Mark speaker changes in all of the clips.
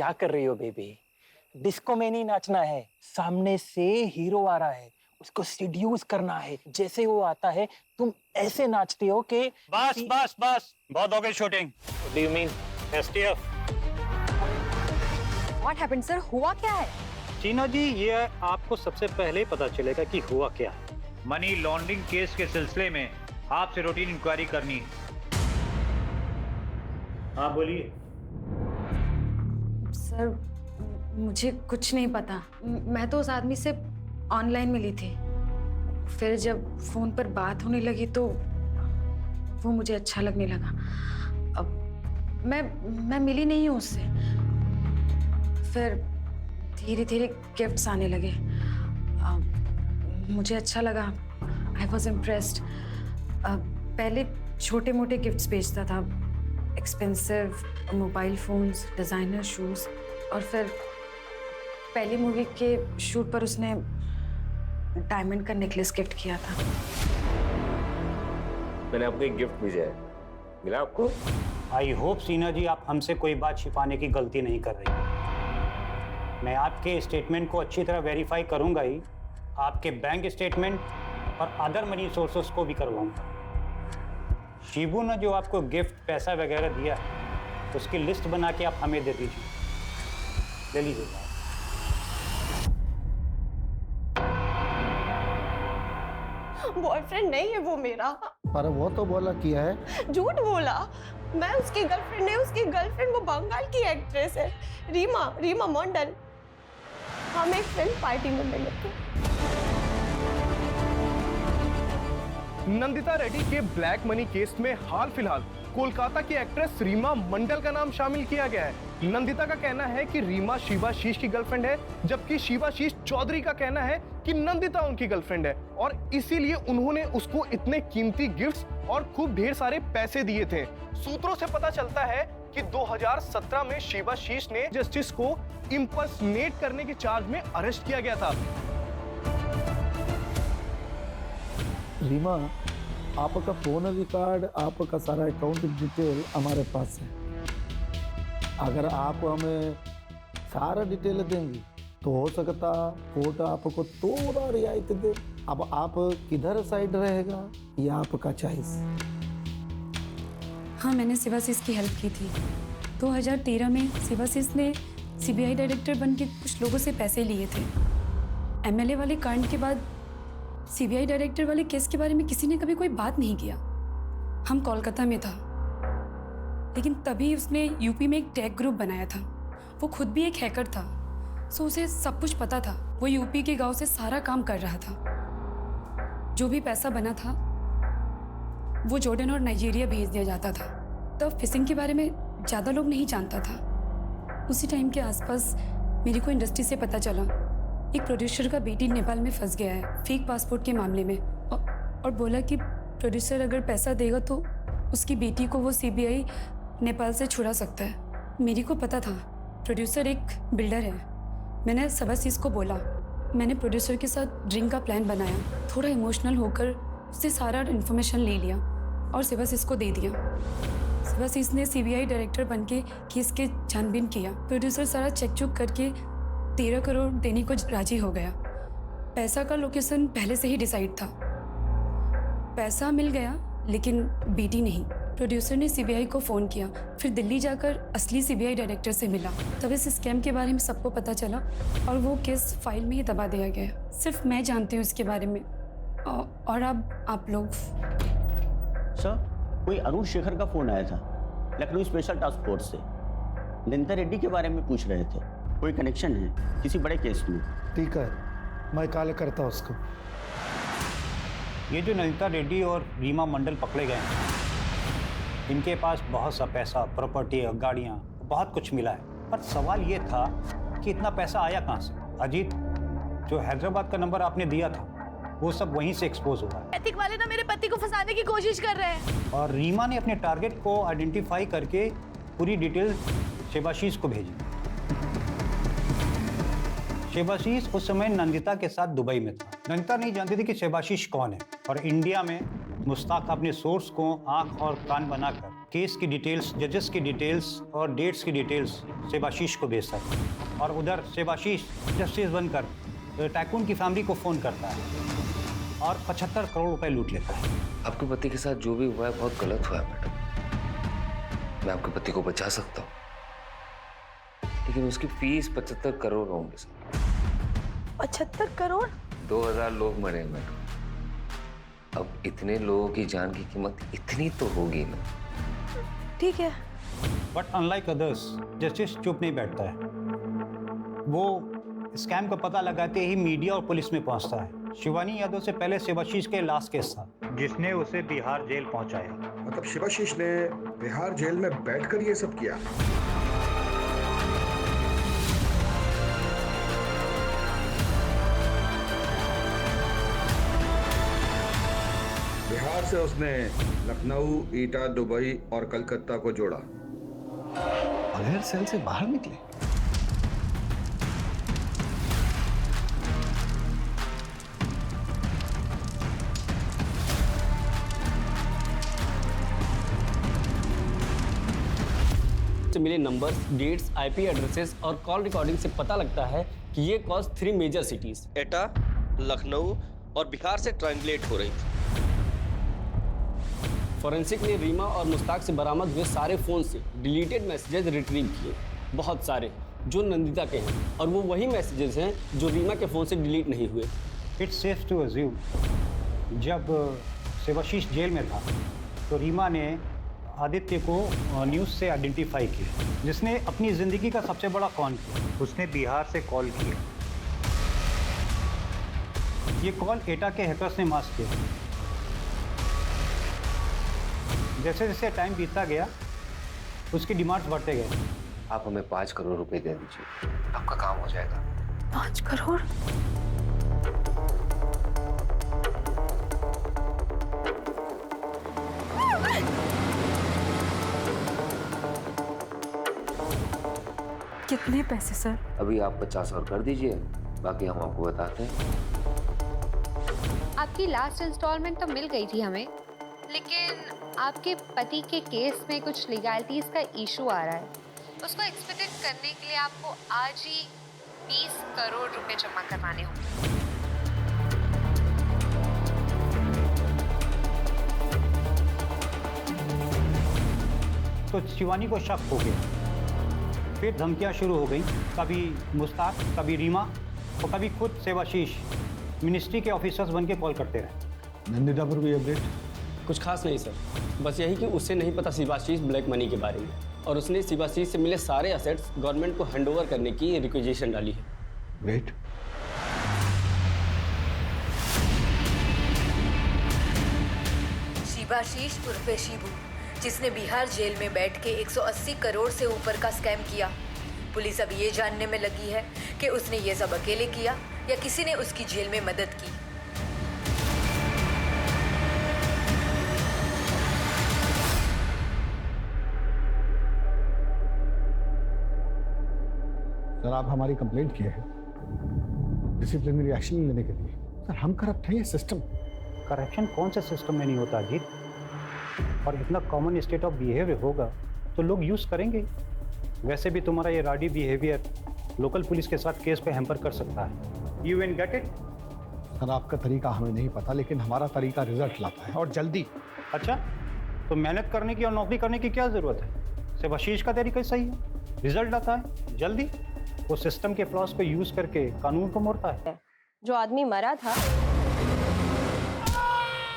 Speaker 1: क्या कर रही हो बेबी? डिस्को में नहीं नाचना है, सामने से हीरो आ रहा है, उसको सीड्यूस करना है। जैसे वो आता है तुम ऐसे नाचते हो कि
Speaker 2: बस बस बस, बहुत हो गई shooting.
Speaker 1: Do you mean
Speaker 2: STF.
Speaker 3: What happened, sir? हुआ क्या है?
Speaker 2: चीना जी, ये आपको सबसे पहले ही पता चलेगा कि हुआ क्या है। मनी लॉन्ड्रिंग केस के सिलसिले में आपसे रूटीन इंक्वायरी करनी है। हाँ बोलिए।
Speaker 3: सर, मुझे कुछ नहीं पता। मैं तो उस आदमी से ऑनलाइन मिली थी। फिर जब फोन पर बात होने लगी तो वो मुझे अच्छा लगने लगा। अब मैं मिली नहीं हूँ उससे। फिर धीरे धीरे गिफ्ट्स आने लगे। मुझे अच्छा लगा। I was impressed. पहले छोटे मोटे गिफ्ट्स भेजता था, expensive mobile phones, designer shoes, और फिर पहली मूवी के शूट पर उसने डायमंड का नेकलेस गिफ्ट किया था।
Speaker 4: मैंने आपको एक गिफ्ट भेजा है, मिला आपको?
Speaker 2: आई होप सीना जी आप हमसे कोई बात छिपाने की गलती नहीं कर रही। मैं आपके स्टेटमेंट को अच्छी तरह वेरीफाई करूंगा ही, आपके बैंक स्टेटमेंट और अदर मनी सोर्सेस को भी करवाऊंगा। शिबू ने जो आपको गिफ्ट पैसा वगैरह दिया है उसकी लिस्ट बना के आप हमें दे दीजिए। ले लीजिए।
Speaker 5: बॉयफ्रेंड नहीं है वो मेरा।
Speaker 6: पर वो तो बोला किया है।
Speaker 5: झूठ बोला। मैं उसकी गर्लफ्रेंड नहीं, उसकी गर्लफ्रेंड वो बंगाल की एक्ट्रेस है, रीमा मंडल। हम एक फिल्म पार्टी में मिले थे।
Speaker 7: नंदिता रेड्डी के ब्लैक मनी केस में हाल फिलहाल कोलकाता की एक्ट्रेस रीमा मंडल का नाम शामिल किया गया है। नंदिता का कहना है कि रीमा शिवाशीष की गर्लफ्रेंड है, जबकि शिवाशीष चौधरी का कहना है कि नंदिता उनकी गर्लफ्रेंड है और इसीलिए उन्होंने उसको इतने कीमती गिफ्ट्स और खूब ढेर सारे पैसे दिए थे। सूत्रों से पता चलता है कि 2017 में शिवाशीष ने जस्टिस को इम्पर्सनेट करने के चार्ज में अरेस्ट किया गया था।
Speaker 6: रीमा, आपका फोन रिकॉर्ड, आपका सारा अकाउंट डिटेल हमारे पास है। अगर आप हमें सारा डिटेल देंगी तो हो सकता कोर्ट आपको थोड़ा रियायत दे। अब आप किधर साइड रहेगा ये आपका चॉइस।
Speaker 8: हाँ, मैंने शिवाशीष की हेल्प की थी। 2013 में शिवाशीष ने सीबीआई डायरेक्टर बन के कुछ लोगों से पैसे लिए थे। एमएलए वाले कांड के बाद सीबीआई डायरेक्टर वाले केस के बारे में किसी ने कभी कोई बात नहीं किया। हम कोलकाता में था, लेकिन तभी उसने यूपी में एक टेक ग्रुप बनाया था। वो खुद भी एक हैकर था, सो उसे सब कुछ पता था। वो यूपी के गांव से सारा काम कर रहा था। जो भी पैसा बना था वो जॉर्डन और नाइजीरिया भेज दिया जाता था। तब फिशिंग के बारे में ज़्यादा लोग नहीं जानता था। उसी टाइम के आसपास मेरे को इंडस्ट्री से पता चला एक प्रोड्यूसर का बेटी नेपाल में फंस गया है फेक पासपोर्ट के मामले में, और बोला कि प्रोड्यूसर अगर पैसा देगा तो उसकी बेटी को वो सीबीआई नेपाल से छुड़ा सकता है। मेरे को पता था प्रोड्यूसर एक बिल्डर है। मैंने शिवाशीष को बोला। मैंने प्रोड्यूसर के साथ ड्रिंक का प्लान बनाया। थोड़ा इमोशनल होकर उससे सारा इन्फॉर्मेशन ले लिया और शिवाशीष को दे दिया। शिवाशीष ने सीबीआई डायरेक्टर बन के केस के छानबीन किया। प्रोड्यूसर सारा चेक चुक करके 13 करोड़ देने को राजी हो गया। पैसा का लोकेशन पहले से ही डिसाइड था। पैसा मिल गया लेकिन बेटी नहीं। प्रोड्यूसर ने सीबीआई को फ़ोन किया, फिर दिल्ली जाकर असली सीबीआई डायरेक्टर से मिला। तब इस स्कैम के बारे में सबको पता चला और वो केस फाइल में ही दबा दिया गया। सिर्फ मैं जानती हूँ इसके बारे में, और अब आप लोग।
Speaker 9: सर, कोई अरुण शेखर का फ़ोन आया था लखनऊ स्पेशल टास्क फोर्स से। नंदिता रेड्डी के बारे में पूछ रहे थे। कोई कनेक्शन है किसी बड़े केस में?
Speaker 6: ठीक है, मैं कॉल करता हूँ उसको।
Speaker 2: ये जो नंदिता रेड्डी और रीमा मंडल पकड़े गए हैं, इनके पास बहुत सा पैसा, प्रॉपर्टी, गाड़ियाँ, बहुत कुछ मिला है। पर सवाल ये था कि इतना पैसा आया कहाँ से? अजीत, जो हैदराबाद का नंबर आपने दिया था वो सब वहीं से एक्सपोज हुआ है।
Speaker 5: एथिक वाले ना मेरे पति को फंसाने की कोशिश कर रहे हैं।
Speaker 2: और रीमा ने अपने टारगेट को आइडेंटिफाई करके पूरी डिटेल शिवाशीष को भेजी। शिवाशीष उस समय नंदिता के साथ दुबई में था। नंदिता नहीं जानती थी कि शिवाशीष कौन है, और इंडिया में मुश्ताक अपने सोर्स को आंख और कान बनाकर केस की डिटेल्स, जजेस की डिटेल्स और डेट्स की डिटेल्स सेबाशीष को भेजता है और उधर सेबाशीष जस्टिस बनकर टाइकून की फैमिली को फ़ोन करता है और 75 करोड़ रुपए लूट लेता है।
Speaker 4: आपके पति के साथ जो भी हुआ है बहुत गलत हुआ है मैडम। मैं आपके पति को बचा सकता हूँ, लेकिन उसकी फीस 75 करोड़ होंगे सर।
Speaker 5: 75 करोड़?
Speaker 4: 2000 लोग मरे हैं मैडम। अब इतने लोगों की जान की कीमत इतनी तो होगी ना।
Speaker 5: ठीक है।
Speaker 2: बट अनलाइक अदर्स, जस्टिस चुप नहीं बैठता है। वो स्कैम का पता लगाते ही मीडिया और पुलिस में पहुंचता है। शिवानी यादव से पहले शिवाशीष के लास्ट केस था जिसने उसे बिहार जेल पहुंचाया।
Speaker 10: मतलब शिवाशीष ने बिहार जेल में बैठकर ये सब किया? बिहार से उसने लखनऊ, ईटा, दुबई और कलकत्ता को जोड़ा।
Speaker 6: बगैर सेल से बाहर निकले?
Speaker 11: से मिले नंबर्स, डेट्स, आईपी एड्रेसेस और कॉल रिकॉर्डिंग से पता लगता है कि ये कॉल्स 3 मेजर सिटीज
Speaker 12: एटा, लखनऊ और बिहार से ट्रांसलेट हो रही थी।
Speaker 11: फॉरेंसिक ने रीमा और मुश्ताक से बरामद हुए सारे फोन से डिलीटेड मैसेजेस रिट्रीव किए, बहुत सारे जो नंदिता के हैं, और वो वही मैसेजेस हैं जो रीमा के फोन से डिलीट नहीं हुए।
Speaker 2: इट्स सेफ टू अज्यूम जब शिवाशीष जेल में था तो रीमा ने आदित्य को न्यूज़ से आइडेंटिफाई किया, जिसने अपनी ज़िंदगी का सबसे बड़ा कॉन किया। उसने बिहार से कॉल किया। ये कॉल एटा के हैकर्स ने मास्क किया। जैसे जैसे टाइम बीतता गया उसकी डिमांड्स बढ़ते गए।
Speaker 4: आप हमें 5 करोड़ रुपए दे दीजिए, आपका काम हो जाएगा।
Speaker 5: 5 करोड़?
Speaker 8: कितने पैसे सर?
Speaker 4: अभी आप 50 और कर दीजिए, बाकी हम आपको बताते हैं।
Speaker 13: आपकी लास्ट इंस्टॉलमेंट तो मिल गई थी हमें, लेकिन आपके पति के केस में कुछ लीगैलिटीज का इशू आ रहा है। उसको एक्सपेक्टेड करने के लिए आपको आज ही 20 करोड़ रुपए जमा करवाने होंगे।
Speaker 2: तो शिवानी को शक हो गया। फिर धमकियां शुरू हो गई, कभी मुश्ताक, कभी रीमा और कभी खुद सेवाशीष मिनिस्ट्री के ऑफिसर्स बन के कॉल करते रहे।
Speaker 6: नंदिता पर कोई अपडेट?
Speaker 11: कुछ खास नहीं सर, बस यही कि उससे नहीं पता शिवाशीष ब्लैक मनी के बारे में, और उसने शिवाशीष से मिले सारे असेट्स गवर्नमेंट को हैंडओवर करने की रिक्वेजिशन डाली है।
Speaker 6: ग्रेट।
Speaker 14: शिवाशीष उर्फे शिबू, जिसने बिहार जेल में बैठ के 180 करोड़ से ऊपर का स्कैम किया। पुलिस अब ये जानने में लगी है कि उसने ये सब अकेले किया या किसी ने उसकी जेल में मदद की।
Speaker 6: सर, आप हमारी कंप्लेंट किए हैं डिसिप्लिनरी एक्शन लेने के लिए। सर, हम करप्ट हैं, ये सिस्टम।
Speaker 2: करप्शन कौन से सिस्टम में नहीं होता अजीत? और इतना कॉमन स्टेट ऑफ बिहेवियर होगा तो लोग यूज़ करेंगे। वैसे भी तुम्हारा ये राडी बिहेवियर लोकल पुलिस के साथ केस पे हैम्पर कर सकता है। You will get it?
Speaker 6: Sir, आपका तरीका हमें नहीं पता, लेकिन हमारा तरीका रिजल्ट लाता है, और जल्दी।
Speaker 2: अच्छा, तो मेहनत करने की और नौकरी करने की क्या ज़रूरत है? शिवाशीष का तरीका सही है, रिजल्ट आता है जल्दी। वो सिस्टम के फ्लॉस को यूज़ करके कानून को मोड़ता है।
Speaker 5: जो आदमी मरा था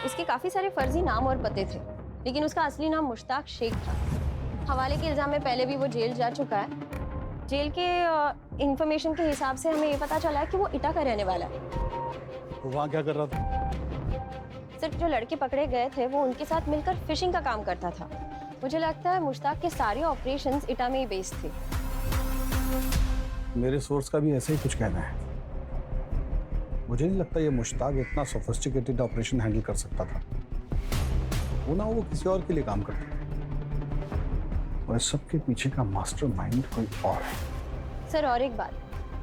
Speaker 5: उसके काफी सारे फर्जी नाम और पते थे, लेकिन उसका असली नाम मुश्ताक शेख था। हवाले के इल्जाम में पहले भी वो जेल जा चुका है। जेल के इंफॉर्मेशन के हिसाब से हमें ये पता चला है कि वो इटा का रहने वाला है।
Speaker 6: वहाँ क्या कर रहा था?
Speaker 5: सिर्फ जो लड़के पकड़े गए थे वो उनके साथ मिलकर फिशिंग का काम करता था। मुझे लगता है मुश्ताक के सारे ऑपरेशंस इटा में ही बेस्ड थे।
Speaker 6: मेरे सोर्स का भी ऐसे ही कुछ कहना है। मुझे नहीं लगता ये मुश्ताक इतना सोफिस्टिकेटेड ऑपरेशन हैंडल कर सकता था। वो ना वो किसी और के लिए काम करता, और इस सब के पीछे का मास्टरमाइंड कोई और है।
Speaker 5: सर, और एक बात,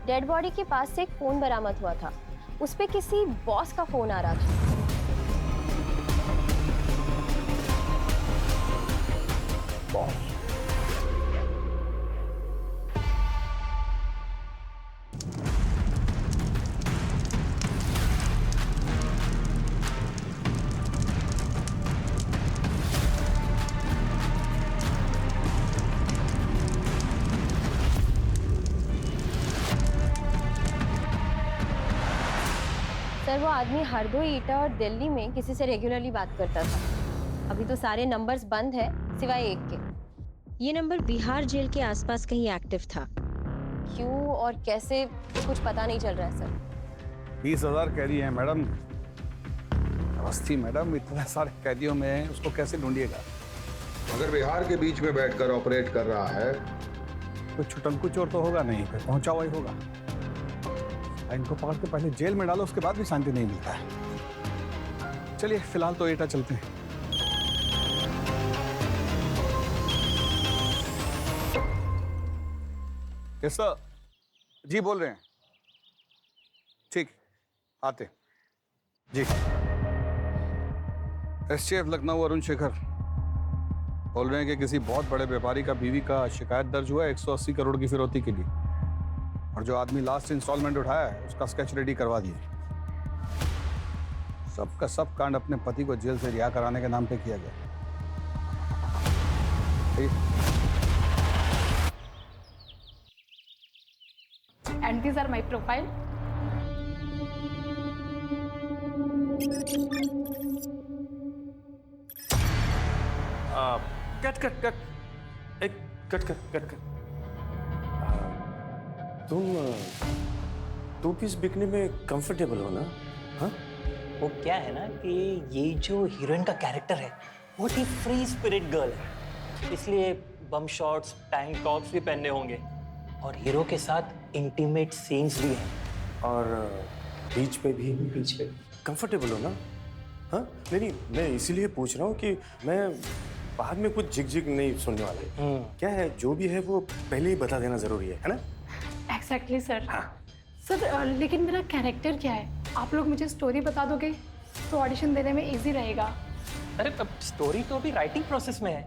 Speaker 5: डेड बॉडी के पास से एक फोन बरामद हुआ था। उस पे किसी बॉस का फोन आ रहा था।
Speaker 6: बॉस।
Speaker 5: सर वो आदमी हरदोई, ईटा और दिल्ली में किसी से रेगुलरली बात करता था। अभी तो सारे नंबर्स बंद है सिवाय एक के।
Speaker 15: ये नंबर बिहार जेल के आसपास कहीं एक्टिव था।
Speaker 5: क्यों और कैसे कुछ पता नहीं चल रहा है सर।
Speaker 16: 20,000 कैदी हैं मैडम। अवस्थी मैडम, इतने सारे कैदियों में उसको कैसे ढूंढिएगा?
Speaker 10: अगर बिहार के बीच में बैठकर ऑपरेट कर रहा है,
Speaker 16: कोई छुटंकू चोर तो होगा नहीं, फिर पहुंचा हुआ ही होगा। इनको पकड़ के पहले जेल में डालो, उसके बाद भी शांति नहीं मिलता है। चलिए फिलहाल तो एटा चलते हैं। यस सर, जी बोल रहे हैं। ठीक, आते जी। एसटीएफ लखनऊ अरुण शेखर बोल रहे हैं कि किसी बहुत बड़े व्यापारी का बीवी का शिकायत दर्ज हुआ है 180 करोड़ की फिरौती के लिए, और जो आदमी लास्ट इंस्टॉलमेंट उठाया है उसका स्केच रेडी करवा दिए। सबका सब कांड अपने पति को जेल से रिहा कराने के नाम पे किया गया।
Speaker 17: And these are my profile.
Speaker 18: Cut. तुम 2 पीस बिकने में कंफर्टेबल हो ना? हाँ?
Speaker 1: वो क्या है ना कि ये जो हीरोइन का कैरेक्टर है वो ही फ्री स्पिरिट गर्ल है, इसलिए बम शॉट्स, टैंक टॉप्स भी पहनने होंगे, और हीरो के साथ इंटीमेट सीन्स भी हैं।
Speaker 18: और बीच पे कंफर्टेबल हो ना? हाँ? नहीं, मैं इसीलिए पूछ रहा हूँ कि मैं बाद में कुछ झिक नहीं सुनने वाले। क्या है, जो भी है वो पहले ही बता देना जरूरी है ना?
Speaker 17: Exactly, sir. सर लेकिन मेरा कैरेक्टर क्या है? आप लोग मुझे स्टोरी बता दोगे तो ऑडिशन देने में इजी रहेगा।
Speaker 1: अरे तब स्टोरी तो अभी राइटिंग प्रोसेस में है।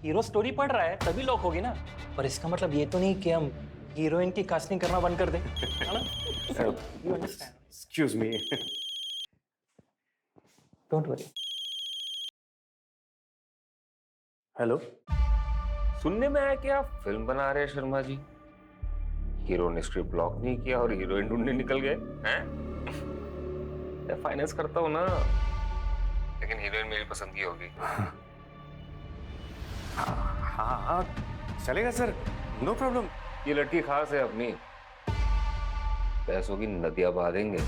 Speaker 1: हीरो स्टोरी पढ़ रहा है तभी लॉक होगी ना। पर इसका मतलब ये तो नहीं कि हम हीरोइन की कास्टिंग करना बंद कर दें, है ना? You understand?
Speaker 18: Excuse me.
Speaker 1: Don't worry.
Speaker 18: Hello,
Speaker 4: सुनने में आया कि आप फिल्म बना रहे हैं शर्मा जी। हीरो ने स्क्रिप्ट ब्लॉक नहीं किया और हीरोइन ढूंढने निकल गए हैं? मैं फाइनेंस करता हूँ ना, लेकिन हीरोइन मेरी पसंद की होगी।
Speaker 18: हाँ, चलेगा सर, नो प्रॉब्लम।
Speaker 4: ये लड़की खास है अपनी, पैसों की नदियां बहा देंगे।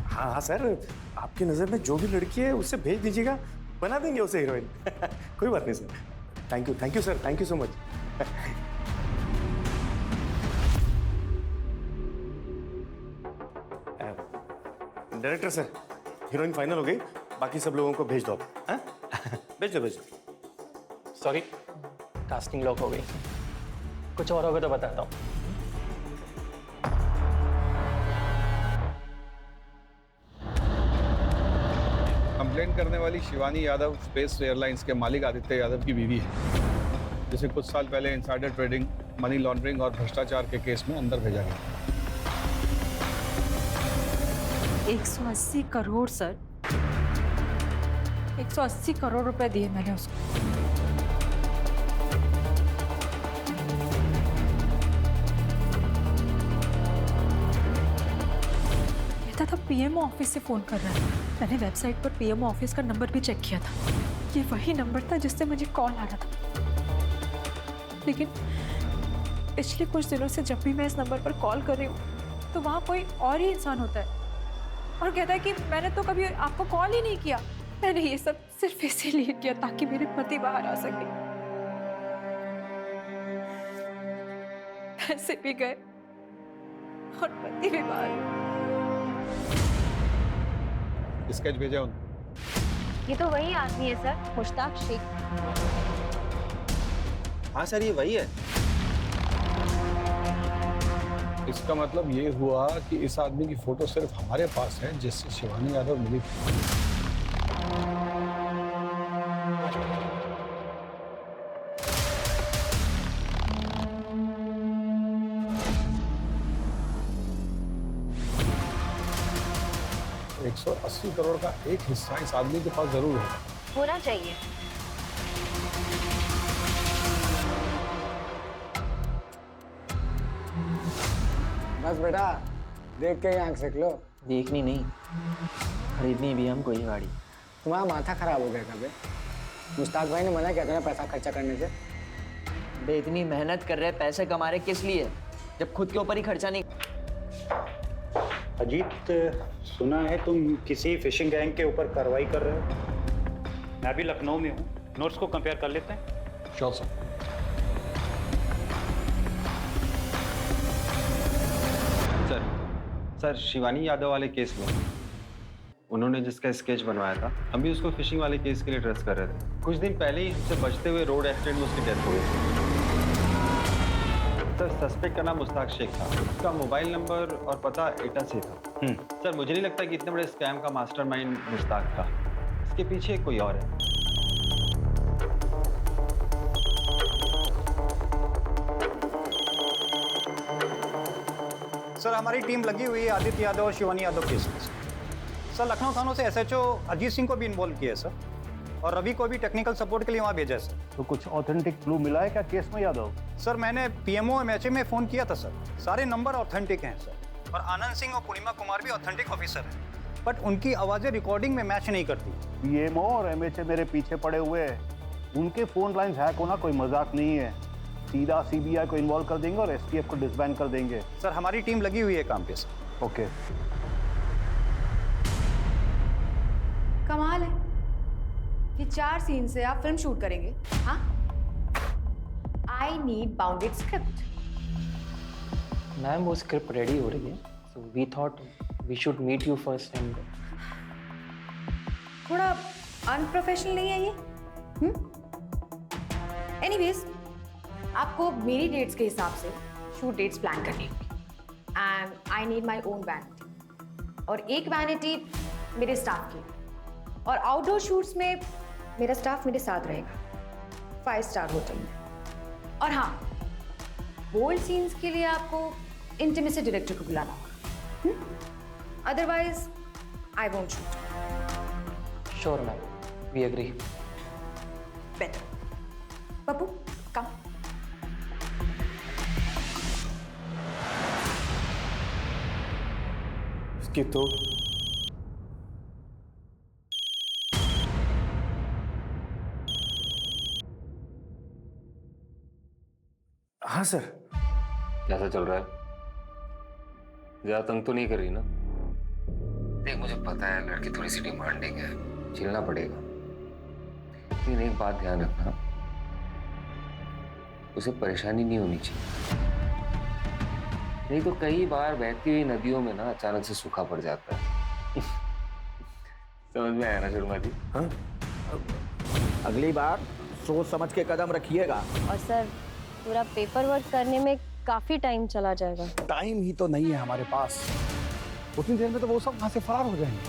Speaker 18: हाँ सर, आपकी नजर में जो भी लड़की है उससे भेज दीजिएगा, बना देंगे उसे हीरोइन। कोई बात नहीं sir. Thank you sir, thank you so much. Director sir, heroine final हो गई, बाकी सब लोगों को भेज दो आप। हाँ? भेज दो।
Speaker 1: सॉरी, कास्टिंग लॉक हो गई। कुछ और होगा तो बताता हूँ।
Speaker 16: कंप्लेंट करने वाली शिवानी यादव स्पेस एयरलाइंस के मालिक आदित्य यादव की बीवी है, जिसे कुछ साल पहले इनसाइडर ट्रेडिंग, मनी लॉन्ड्रिंग और भ्रष्टाचार के केस में अंदर भेजा गया।
Speaker 19: 180 करोड़ सर, 180 करोड़ रुपए दिए मैंने उसको। कहता था पीएमओ ऑफिस से फोन कर रहा है। मैंने वेबसाइट पर पीएमओ ऑफिस का नंबर भी चेक किया था। ये वही नंबर था जिससे मुझे कॉल आ रहा था। लेकिन पिछले कुछ दिनों से जब भी मैं इस नंबर पर कॉल कर रही हूँ तो वहाँ कोई और ही इंसान होता है और कहता है कि मैंने तो कभी आपको कॉल ही नहीं किया। मैंने ये सब सिर्फ इसीलिए किया ताकि मेरे पति बाहर आ सके। पैसे भी गए और पति भी बाहर।
Speaker 16: स्केच भेजा उन्होंने।
Speaker 5: ये तो वही आदमी है सर, मुश्ताक शेख।
Speaker 9: हाँ सर, ये वही है।
Speaker 16: इसका मतलब ये हुआ कि इस आदमी की फोटो सिर्फ हमारे पास है जिससे शिवानी यादव मिली थी। 180 करोड़ का एक हिस्सा इस आदमी के पास जरूर है।
Speaker 5: होना चाहिए।
Speaker 20: बस बेटा देख के ही आंख सेक लो।
Speaker 21: देखनी नहीं, खरीदनी भी हमको ये गाड़ी।
Speaker 20: तुम्हारा माथा खराब हो गया कभी? मुश्ताक भाई ने मना किया था ना पैसा खर्चा करने से।
Speaker 21: बे इतनी मेहनत कर रहे हैं, पैसे कमा रहे किस लिए जब खुद के ऊपर ही खर्चा नहीं।
Speaker 2: अजीत, सुना है तुम किसी फिशिंग गैंग के ऊपर कार्रवाई कर रहे हो। मैं भी लखनऊ में हूँ, नोट्स को कंपेयर कर लेते हैं।
Speaker 16: Sure sir.
Speaker 22: Sir Shivani Yadav वाले केस में उन्होंने जिसका स्केच बनवाया था, हम भी उसको फिशिंग वाले केस के लिए ट्रेस कर रहे थे। कुछ दिन पहले ही हमसे बचते हुए रोड एक्सीडेंट में उसकी डेथ हो गई। सर सस्पेक्ट का नाम मुश्ताक शेख था, उसका मोबाइल नंबर और पता एटा से था। सर मुझे नहीं लगता कि इतने बड़े स्कैम का मास्टरमाइंड मुश्ताक था, इसके पीछे कोई और है।
Speaker 2: सर हमारी टीम लगी हुई है आदित्य यादव और शिवानी यादव केस में। सर लखनऊ थानों से एसएचओ अजीत सिंह को भी इन्वॉल्व किया है सर, और रवि को भी टेक्निकल सपोर्ट के लिए वहाँ भेजा है सर।
Speaker 23: तो कुछ ऑथेंटिक क्लू मिला है क्या केस में यादव?
Speaker 2: सर मैंने पीएमओ एमएचए में फ़ोन किया था सर, सारे नंबर ऑथेंटिक हैं सर, और आनंद सिंह और पूर्णिमा कुमार भी ऑथेंटिक ऑफिसर हैं, बट उनकी आवाज़ें रिकॉर्डिंग में मैच नहीं करती।
Speaker 23: पीएमओ और एमएचए मेरे पीछे पड़े हुए हैं, उनके फ़ोन लाइन्स हैक होना कोई मजाक नहीं है। सीधा सीबीआई को इन्वॉल्व कर देंगे और एसटीएफ को डिसबैंड कर देंगे।
Speaker 2: सर हमारी टीम लगी हुई है काम पे सर।
Speaker 23: ओके।
Speaker 24: कमाल है कि 4 सीन से आप फिल्म शूट करेंगे। हाँ, I need bounded script.
Speaker 1: Ma'am वो स्क्रिप्ट रेडी हो रही है, so we thought we should meet you first and.
Speaker 24: थोड़ा अनप्रोफेशनल नहीं है ये? एनीवेज, आपको मेरी डेट्स के हिसाब से शूट डेट्स प्लान करनी होगी and I need my own vanity, और एक वैनिटी मेरे स्टाफ की, और आउटडोर शूट्स में मेरा स्टाफ मेरे साथ रहेगा 5 स्टार होटल में। और हाँ, बोल्ड सीन्स के लिए आपको इंटीमेसी डायरेक्टर को बुलाना होगा, otherwise I won't shoot.
Speaker 1: Sure ma'am, we agree.
Speaker 24: Better. Pappu come.
Speaker 18: इसकी तो हाँ सर।
Speaker 4: कैसा चल रहा है? ज्यादा तंग तो नहीं कर रही ना? देख मुझे पता है लड़की थोड़ी सी डिमांडिंग है, झेलना पड़ेगा, लेकिन एक बात ध्यान रखना, उसे परेशानी नहीं होनी चाहिए, नहीं तो कई बार बहती हुई नदियों में ना अचानक से सूखा पड़ जाता है। समझ में आया ना शर्मा जी?
Speaker 6: हाँ? अगली बार सोच समझ के कदम रखिएगा।
Speaker 5: और सर पूरा पेपर वर्क करने में काफी टाइम चला जाएगा।
Speaker 6: टाइम ही तो नहीं है हमारे पास, उतनी देर में तो वो सब वहां से फरार हो जाएंगे।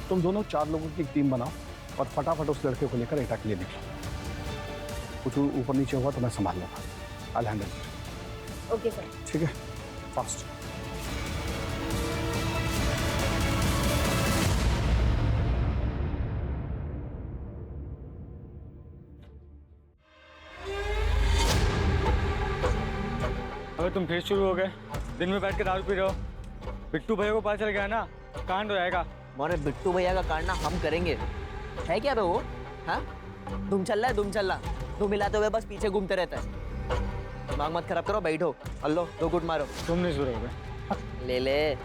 Speaker 6: तुम दोनों 4 लोगों की एक टीम बनाओ और फटाफट उस लड़के को लेकर एटा के लिए निकलो। कुछ ऊपर नीचे हुआ तो मैं संभाल लूंगा। I handle it.
Speaker 5: Okay sir.
Speaker 6: ठीक है, फास्ट।
Speaker 25: अगर तुम फिर शुरू हो गए, दिन में बैठ के दारू पी रहे हो, बिट्टू भैया को पता चल गया ना, कांड हो जाएगा।
Speaker 21: मोरे बिट्टू भैया का कांड ना हम करेंगे, है क्या बे वो? हाँ, तुम चल रहा है, तुम मिलाते हुए बस पीछे घूमते रहता है। दिमाग मत खराब करो, बैठो, अल्लो 2 गुट मारो।
Speaker 25: तुम नहीं शुरू हो गए।
Speaker 21: ले ले।